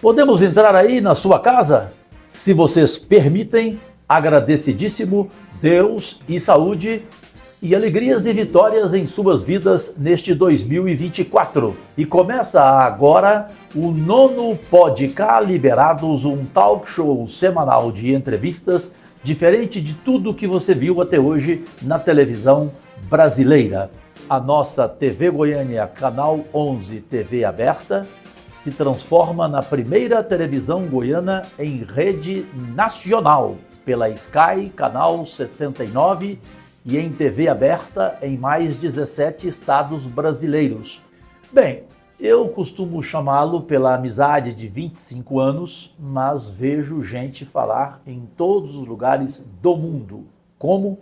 Podemos entrar aí na sua casa? Se vocês permitem, agradecidíssimo, Deus e saúde e alegrias e vitórias em suas vidas neste 2024. E começa agora o nono Podcast Liberados, um talk show semanal de entrevistas diferente de tudo que você viu até hoje na televisão brasileira. A nossa TV Goiânia, Canal 11 TV aberta, se transforma na primeira televisão goiana em rede nacional, pela Sky, Canal 69, e em TV aberta em mais 17 estados brasileiros. Bem, eu costumo chamá-lo pela amizade de 25 anos, mas vejo gente falar em todos os lugares do mundo. Como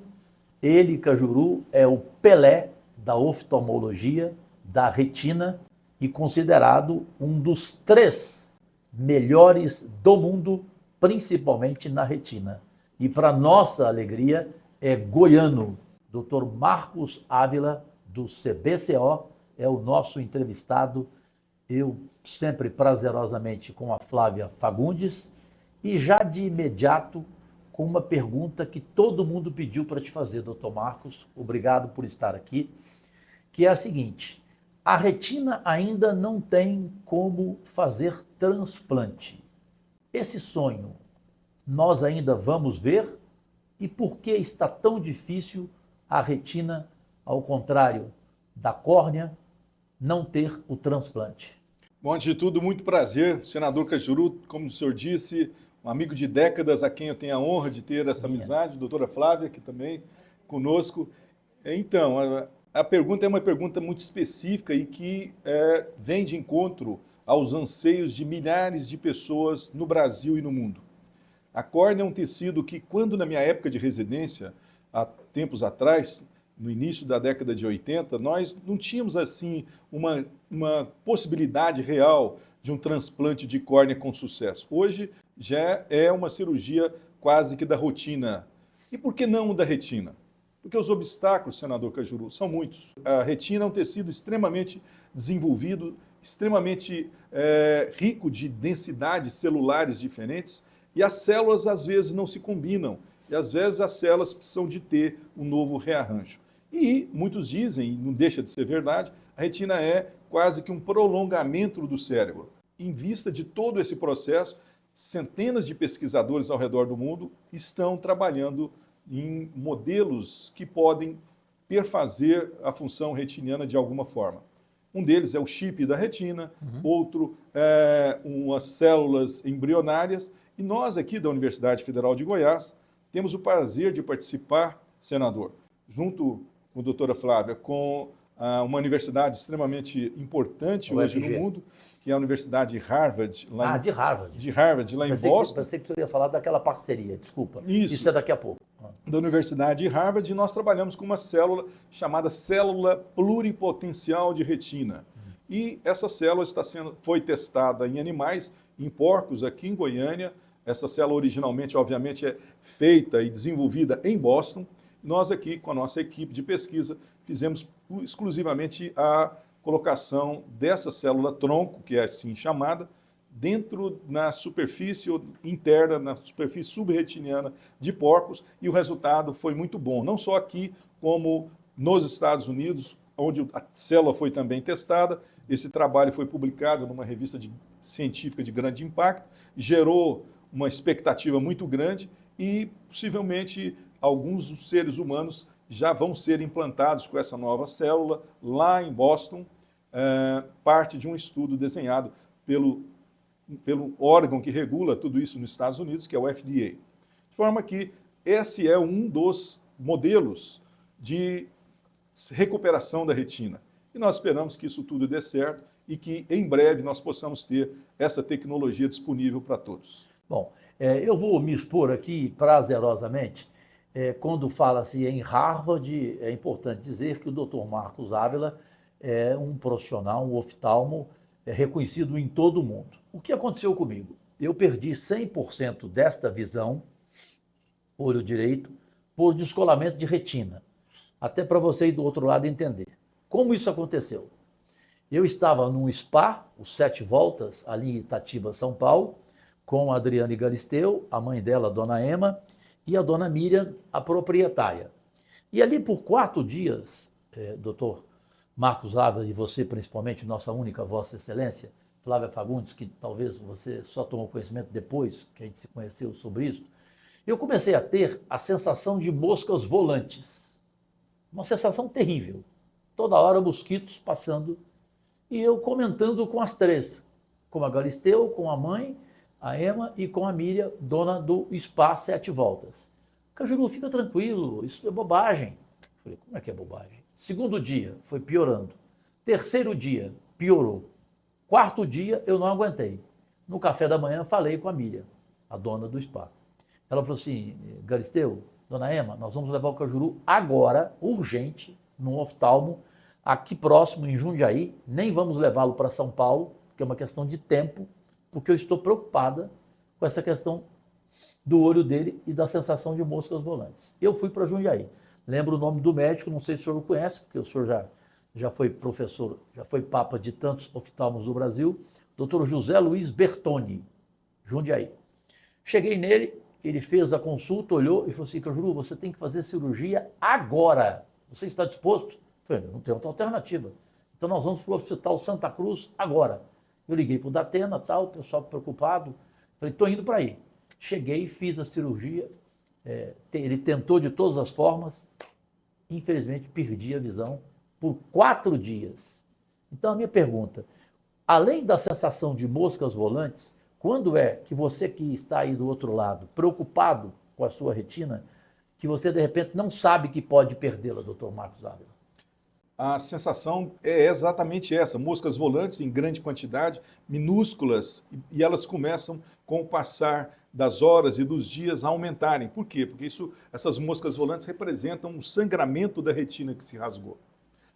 ele, Cajuru, é o Pelé da oftalmologia, da retina, e considerado um dos 3 melhores do mundo, principalmente na retina. E para nossa alegria, é goiano. Dr. Marcos Ávila, do CBCO, é o nosso entrevistado. Eu sempre prazerosamente com a Flávia Fagundes e já de imediato com uma pergunta que todo mundo pediu para te fazer, Dr. Marcos. Obrigado por estar aqui, que é a seguinte: a retina ainda não tem como fazer transplante. Esse sonho nós ainda vamos ver? E por que está tão difícil a retina, ao contrário da córnea, não ter o transplante? Bom, antes de tudo, muito prazer, senador Cajuru, como o senhor disse, um amigo de décadas a quem eu tenho a honra de ter essa amizade, doutora Flávia, aqui também conosco. Então, a pergunta é uma pergunta muito específica e que vem de encontro aos anseios de milhares de pessoas no Brasil e no mundo. A córnea é um tecido que, quando na minha época de residência, há tempos atrás, no início da década de 80, nós não tínhamos assim uma possibilidade real de um transplante de córnea com sucesso. Hoje já é uma cirurgia quase que da rotina. E por que não da retina? Porque os obstáculos, senador Cajuru, são muitos. A retina é um tecido extremamente desenvolvido, extremamente rico de densidades celulares diferentes, e as células às vezes não se combinam, e às vezes as células precisam de ter um novo rearranjo. E muitos dizem, e não deixa de ser verdade, a retina é quase que um prolongamento do cérebro. Em vista de todo esse processo, centenas de pesquisadores ao redor do mundo estão trabalhando em modelos que podem perfazer a função retiniana de alguma forma. Um deles é o chip da retina, outro é umas células embrionárias, e nós aqui da Universidade Federal de Goiás temos o prazer de participar, senador, junto com a doutora Flávia, com uma universidade extremamente importante hoje no mundo, que é a Universidade de Harvard. De Harvard. De Harvard, lá em Boston. Pensei que você ia falar daquela parceria, desculpa. Isso é daqui a pouco. Da Universidade de Harvard, e nós trabalhamos com uma célula chamada célula pluripotencial de retina. E essa célula foi testada em animais, em porcos aqui em Goiânia. Essa célula originalmente, obviamente, é feita e desenvolvida em Boston. Nós aqui, com a nossa equipe de pesquisa, fizemos exclusivamente a colocação dessa célula tronco, que é assim chamada, dentro na superfície interna, na superfície subretiniana de porcos, e o resultado foi muito bom. Não só aqui, como nos Estados Unidos, onde a célula foi também testada. Esse trabalho foi publicado numa revista científica de grande impacto, gerou uma expectativa muito grande e, possivelmente, alguns dos seres humanos já vão ser implantados com essa nova célula lá em Boston, parte de um estudo desenhado pelo órgão que regula tudo isso nos Estados Unidos, que é o FDA. De forma que esse é um dos modelos de recuperação da retina. E nós esperamos que isso tudo dê certo e que em breve nós possamos ter essa tecnologia disponível para todos. Bom, eu vou me expor aqui prazerosamente. Quando fala-se em Harvard, é importante dizer que o Dr. Marcos Ávila é um profissional, um oftalmo reconhecido em todo o mundo. O que aconteceu comigo? Eu perdi 100% desta visão, olho direito, por descolamento de retina. Até para você ir do outro lado entender. Como isso aconteceu? Eu estava num spa, o Sete Voltas, ali em Itatiba, São Paulo, com a Adriane Galisteu, a mãe dela, a dona Ema, e a dona Miriam, a proprietária. E ali por 4 dias, doutor Marcos Ávila e você principalmente, nossa única Vossa Excelência, Flávia Fagundes, que talvez você só tomou conhecimento depois que a gente se conheceu sobre isso, eu comecei a ter a sensação de moscas volantes. Uma sensação terrível. Toda hora mosquitos passando e eu comentando com as 3, com a Galisteu, com a mãe, a Ema e com a Miriam, dona do Spa Sete Voltas. Cajuru, fica tranquilo, isso é bobagem. Falei, como é que é bobagem? Segundo dia, foi piorando. Terceiro dia, piorou. Quarto dia, eu não aguentei. No café da manhã, falei com a Miriam, a dona do spa. Ela falou assim, Galisteu, dona Ema, nós vamos levar o Cajuru agora, urgente, num oftalmo, aqui próximo, em Jundiaí. Nem vamos levá-lo para São Paulo, porque é uma questão de tempo, porque eu estou preocupada com essa questão do olho dele e da sensação de moscas volantes. Eu fui para Jundiaí. Lembro o nome do médico, não sei se o senhor o conhece, porque o senhor já foi professor, já foi papa de tantos oftalmos do Brasil, Dr. José Luiz Bertoni, Jundiaí. Cheguei nele, ele fez a consulta, olhou e falou assim, Cajuru, você tem que fazer cirurgia agora. Você está disposto? Eu falei, não tem outra alternativa. Então nós vamos para o Hospital Santa Cruz agora. Eu liguei para o Datena, tal, o pessoal preocupado. Falei, estou indo para aí. Cheguei, fiz a cirurgia, ele tentou de todas as formas, infelizmente perdi a visão por 4 dias. Então a minha pergunta, além da sensação de moscas volantes, quando é que você que está aí do outro lado, preocupado com a sua retina, que você de repente não sabe que pode perdê-la, doutor Marcos Ávila? A sensação é exatamente essa, moscas volantes em grande quantidade, minúsculas, e elas começam com o passar das horas e dos dias a aumentarem. Por quê? Porque essas moscas volantes representam um sangramento da retina que se rasgou.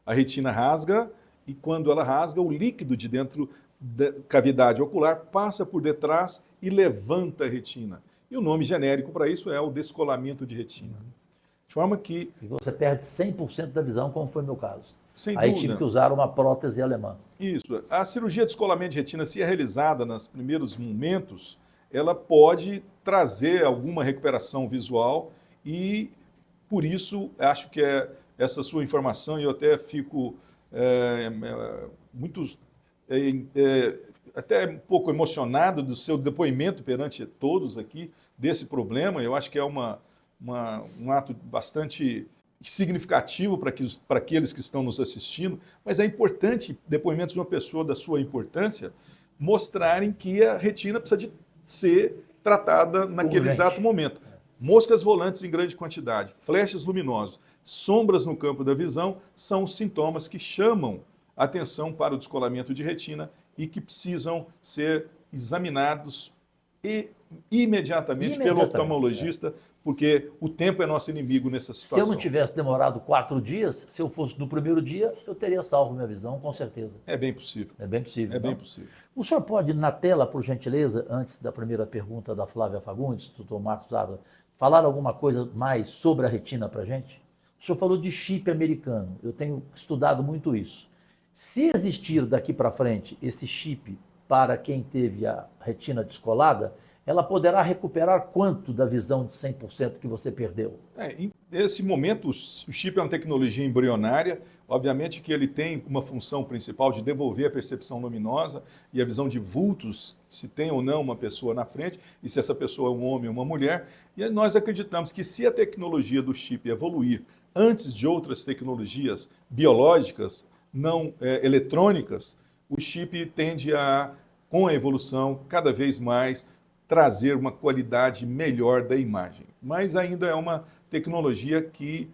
A retina rasga e quando ela rasga, o líquido de dentro da cavidade ocular passa por detrás e levanta a retina. E o nome genérico para isso é o descolamento de retina. De forma que... E você perde 100% da visão, como foi o meu caso. Sem Aí dúvida. tive que usar uma prótese alemã. Isso. A cirurgia de descolamento de retina, se é realizada nos primeiros momentos, ela pode trazer alguma recuperação visual e, por isso, acho que essa sua informação, e eu até fico até um pouco emocionado do seu depoimento perante todos aqui desse problema. Eu acho que é um ato bastante significativo para aqueles que estão nos assistindo, mas é importante, depoimentos de uma pessoa da sua importância, mostrarem que a retina precisa de ser tratada naquele exato momento. Moscas volantes em grande quantidade, flashes luminosos, sombras no campo da visão são os sintomas que chamam a atenção para o descolamento de retina e que precisam ser examinados imediatamente pelo oftalmologista, porque o tempo é nosso inimigo nessa situação. Se eu não tivesse demorado 4 dias, se eu fosse no primeiro dia, eu teria salvo minha visão, com certeza. É bem possível. É bem possível. É bem possível. O senhor pode, na tela, por gentileza, antes da primeira pergunta da Flávia Fagundes, doutor Marcos Ávila, falar alguma coisa mais sobre a retina para a gente? O senhor falou de chip americano, eu tenho estudado muito isso. Se existir daqui para frente esse chip para quem teve a retina descolada, ela poderá recuperar quanto da visão de 100% que você perdeu? Nesse momento, o chip é uma tecnologia embrionária. Obviamente que ele tem uma função principal de devolver a percepção luminosa e a visão de vultos, se tem ou não uma pessoa na frente, e se essa pessoa é um homem ou uma mulher. E nós acreditamos que se a tecnologia do chip evoluir antes de outras tecnologias biológicas, não eletrônicas, o chip tende a, com a evolução, cada vez mais trazer uma qualidade melhor da imagem. Mas ainda é uma tecnologia que,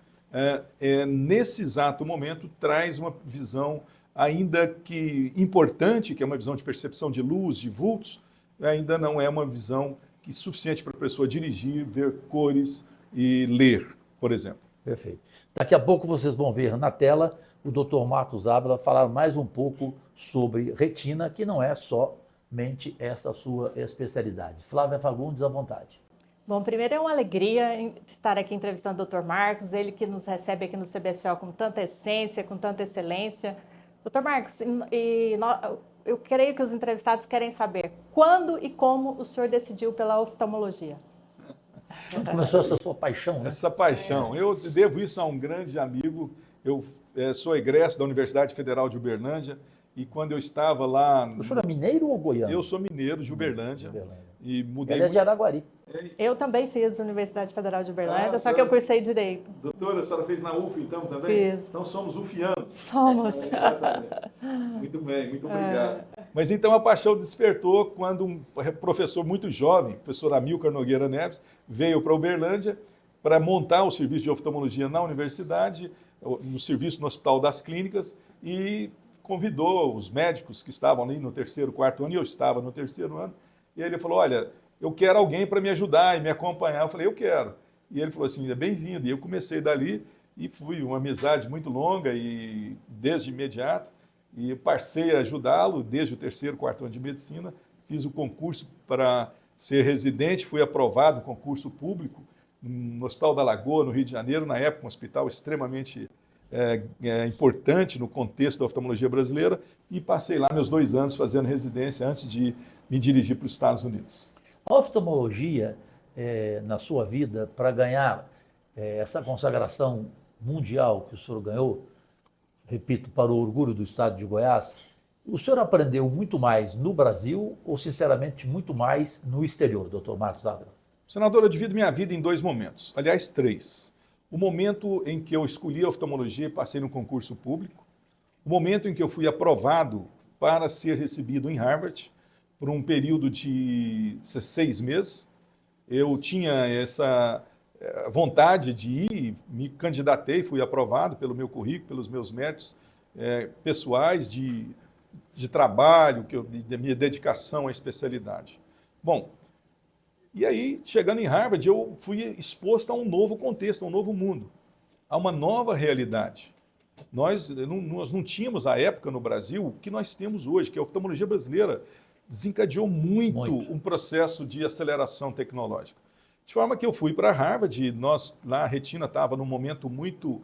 nesse exato momento, traz uma visão ainda que importante, que é uma visão de percepção de luz, de vultos, ainda não é uma visão suficiente para a pessoa dirigir, ver cores e ler, por exemplo. Perfeito. Daqui a pouco vocês vão ver na tela o Dr. Marcos Ávila falar mais um pouco sobre retina, que não é somente essa sua especialidade. Flávia Fagundes, à vontade. Bom, primeiro é uma alegria estar aqui entrevistando o Dr. Marcos, ele que nos recebe aqui no CBCO com tanta essência, com tanta excelência, Doutor Marcos, eu creio que os entrevistados querem saber quando e como o senhor decidiu pela oftalmologia. Quando começou essa sua paixão, né? Essa paixão. Eu devo isso a um grande amigo. Eu sou egresso da Universidade Federal de Uberlândia e quando eu estava lá... O senhor é mineiro ou goiano? Eu sou mineiro de Uberlândia e mudei... Ele é de Araguari. Eu também fiz Universidade Federal de Uberlândia, só senhora... que eu cursei Direito. Doutora, a senhora fez na UF então também? Fiz. Então somos ufianos. Somos. Exatamente. Muito bem, muito obrigado. Mas então a paixão despertou quando um professor muito jovem, o professor Amilcar Nogueira Neves, veio para Uberlândia para montar o serviço de oftalmologia na universidade, no serviço no Hospital das Clínicas, e convidou os médicos que estavam ali no terceiro, quarto ano, e eu estava no terceiro ano, e ele falou, olha, eu quero alguém para me ajudar e me acompanhar. Eu falei, eu quero. E ele falou assim, é bem-vindo. E eu comecei dali e fui uma amizade muito longa e desde imediato. E passei a ajudá-lo desde o terceiro, quarto ano de medicina. Fiz o concurso para ser residente, fui aprovado no concurso público no Hospital da Lagoa, no Rio de Janeiro, na época um hospital extremamente importante no contexto da oftalmologia brasileira, e passei lá meus 2 anos fazendo residência antes de me dirigir para os Estados Unidos. A oftalmologia, na sua vida, para ganhar essa consagração mundial que o senhor ganhou, repito, para o orgulho do estado de Goiás, o senhor aprendeu muito mais no Brasil ou, sinceramente, muito mais no exterior, doutor Marcos Dávila? Senador, eu divido minha vida em 2 momentos, aliás, 3. O momento em que eu escolhi a oftalmologia e passei no concurso público, o momento em que eu fui aprovado para ser recebido em Harvard, por um período de 6 meses. Eu tinha essa vontade de ir, me candidatei, fui aprovado pelo meu currículo, pelos meus méritos pessoais de trabalho, da minha dedicação à especialidade. Bom, e aí, chegando em Harvard, eu fui exposto a um novo contexto, a um novo mundo, a uma nova realidade. Nós não tínhamos, à época, no Brasil, o que nós temos hoje, que a oftalmologia brasileira desencadeou muito um processo de aceleração tecnológica. De forma que eu fui para Harvard, lá a retina estava num momento muito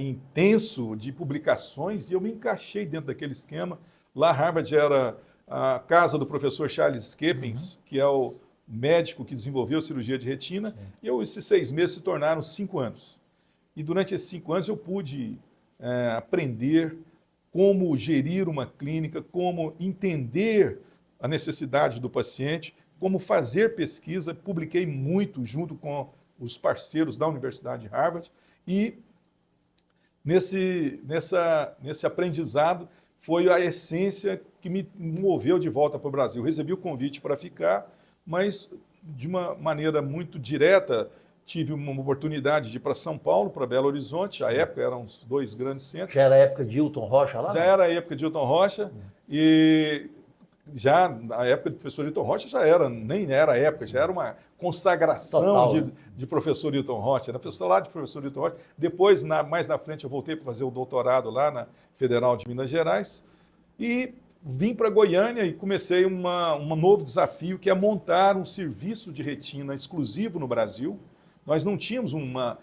intenso de publicações, e eu me encaixei dentro daquele esquema. Lá Harvard era a casa do professor Charles Keppens, que é o médico que desenvolveu cirurgia de retina, e esses 6 meses se tornaram 5 anos. E durante esses 5 anos eu pude aprender como gerir uma clínica, como entender a necessidade do paciente, como fazer pesquisa. Publiquei muito junto com os parceiros da Universidade de Harvard, e nesse aprendizado foi a essência que me moveu de volta para o Brasil. Recebi o convite para ficar, mas de uma maneira muito direta, tive uma oportunidade de ir para São Paulo, para Belo Horizonte. À época eram os 2 grandes centros. Já era a época de Hilton Rocha lá? Já era a época de Hilton Rocha, e já na época do professor Hilton Rocha nem era a época, já era uma consagração de professor Hilton Rocha. Era professor lá de professor Hilton Rocha. Depois, mais na frente, eu voltei para fazer o doutorado lá na Federal de Minas Gerais e vim para Goiânia e comecei um novo desafio, que é montar um serviço de retina exclusivo no Brasil. Nós não tínhamos uma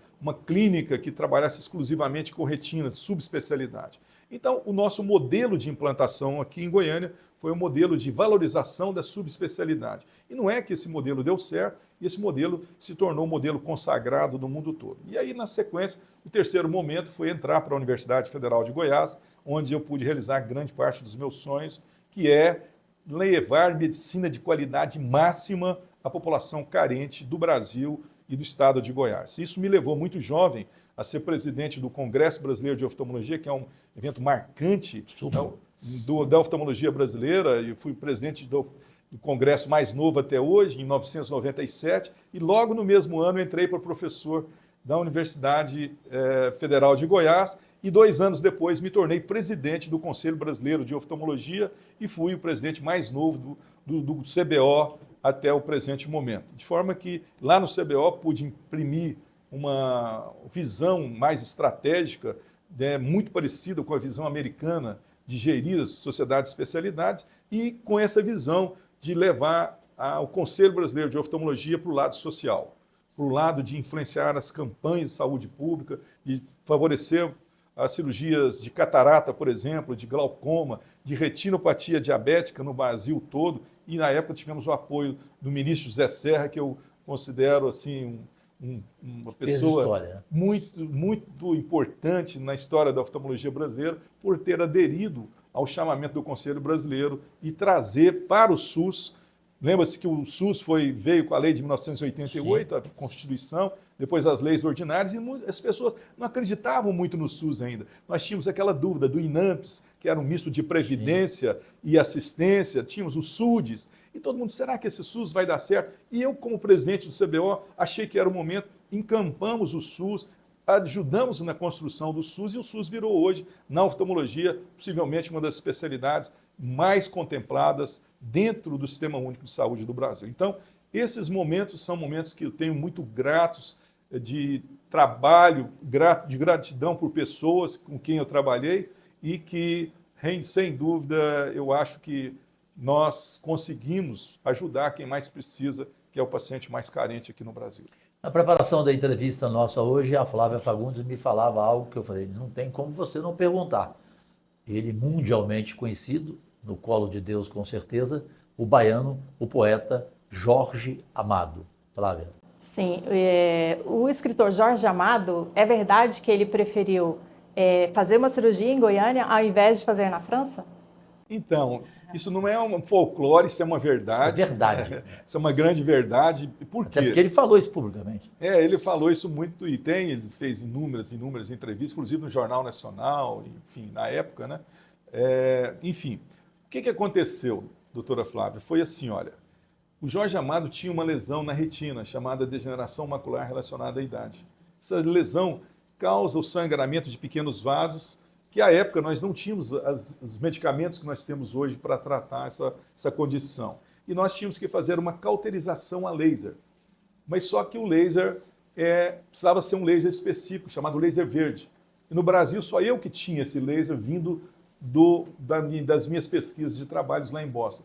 clínica que trabalhasse exclusivamente com retina, subespecialidade. Então, o nosso modelo de implantação aqui em Goiânia foi um modelo de valorização da subespecialidade. E não é que esse modelo deu certo, e esse modelo se tornou um modelo consagrado no mundo todo. E aí, na sequência, o terceiro momento foi entrar para a Universidade Federal de Goiás, onde eu pude realizar grande parte dos meus sonhos, que é levar medicina de qualidade máxima à população carente do Brasil e do estado de Goiás. Isso me levou muito jovem a ser presidente do Congresso Brasileiro de Oftalmologia, que é um evento marcante da oftalmologia brasileira. Eu fui presidente do congresso mais novo até hoje, em 1997, e logo no mesmo ano entrei para professor da Universidade Federal de Goiás, e 2 anos depois me tornei presidente do Conselho Brasileiro de Oftalmologia e fui o presidente mais novo do CBO até o presente momento. De forma que lá no CBO pude imprimir uma visão mais estratégica, muito parecida com a visão americana de gerir as sociedades de especialidades, e com essa visão de levar o Conselho Brasileiro de Oftalmologia para o lado social, para o lado de influenciar as campanhas de saúde pública e favorecer as cirurgias de catarata, por exemplo, de glaucoma, de retinopatia diabética no Brasil todo, e na época tivemos o apoio do ministro José Serra, que eu considero assim uma pessoa muito importante na história da oftalmologia brasileira, por ter aderido ao chamamento do Conselho Brasileiro e trazer para o SUS. Lembra-se que o SUS veio com a lei de 1988, Sim. A Constituição, depois as leis ordinárias, e as pessoas não acreditavam muito no SUS ainda. Nós tínhamos aquela dúvida do INAMPS, que era um misto de previdência Sim. e assistência, tínhamos o SUDES, e todo mundo, será que esse SUS vai dar certo? E eu, como presidente do CBO, achei que era o momento, encampamos o SUS, ajudamos na construção do SUS, e o SUS virou hoje, na oftalmologia, possivelmente uma das especialidades mais contempladas dentro do Sistema Único de Saúde do Brasil. Então, esses momentos são momentos que eu tenho muito gratos de trabalho, de gratidão por pessoas com quem eu trabalhei e que, sem dúvida, eu acho que nós conseguimos ajudar quem mais precisa, que é o paciente mais carente aqui no Brasil. Na preparação da entrevista nossa hoje, a Flávia Fagundes me falava algo que eu falei, não tem como você não perguntar. Ele mundialmente conhecido, no colo de Deus com certeza, o baiano, o poeta Jorge Amado. Flávia. Sim, o escritor Jorge Amado, é verdade que ele preferiu fazer uma cirurgia em Goiânia ao invés de fazer na França? Então, isso não é um folclore, isso é uma verdade. Isso é verdade. Isso é uma grande verdade. Por quê? Até porque ele falou isso publicamente. Ele falou isso muito e ele fez inúmeras entrevistas, inclusive no Jornal Nacional, enfim, na época, né? Enfim, o que aconteceu, doutora Flávia? Foi assim, olha, o Jorge Amado tinha uma lesão na retina, chamada degeneração macular relacionada à idade. Essa lesão causa o sangramento de pequenos vasos, que à época nós não tínhamos os medicamentos que nós temos hoje para tratar essa condição. E nós tínhamos que fazer uma cauterização a laser. Mas só que o laser precisava ser um laser específico, chamado laser verde. E no Brasil só eu que tinha esse laser vindo das minhas pesquisas de trabalhos lá em Boston.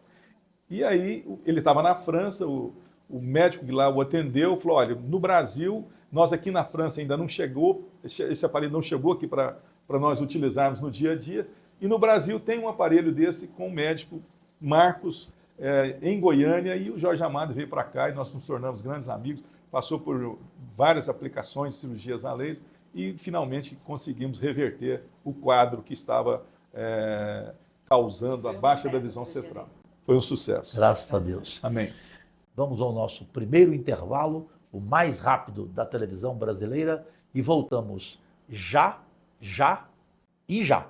E aí ele estava na França, o médico que lá o atendeu falou, olha, no Brasil, nós aqui na França ainda não chegou, esse aparelho não chegou aqui para nós utilizarmos no dia a dia, e no Brasil tem um aparelho desse com o médico Marcos, em Goiânia, e o Jorge Amado veio para cá e nós nos tornamos grandes amigos, passou por várias aplicações de cirurgias a laser e finalmente conseguimos reverter o quadro que estava causando a baixa da visão central. Foi um sucesso. Graças a Deus. Amém. Vamos ao nosso primeiro intervalo, o mais rápido da televisão brasileira, e voltamos já e já.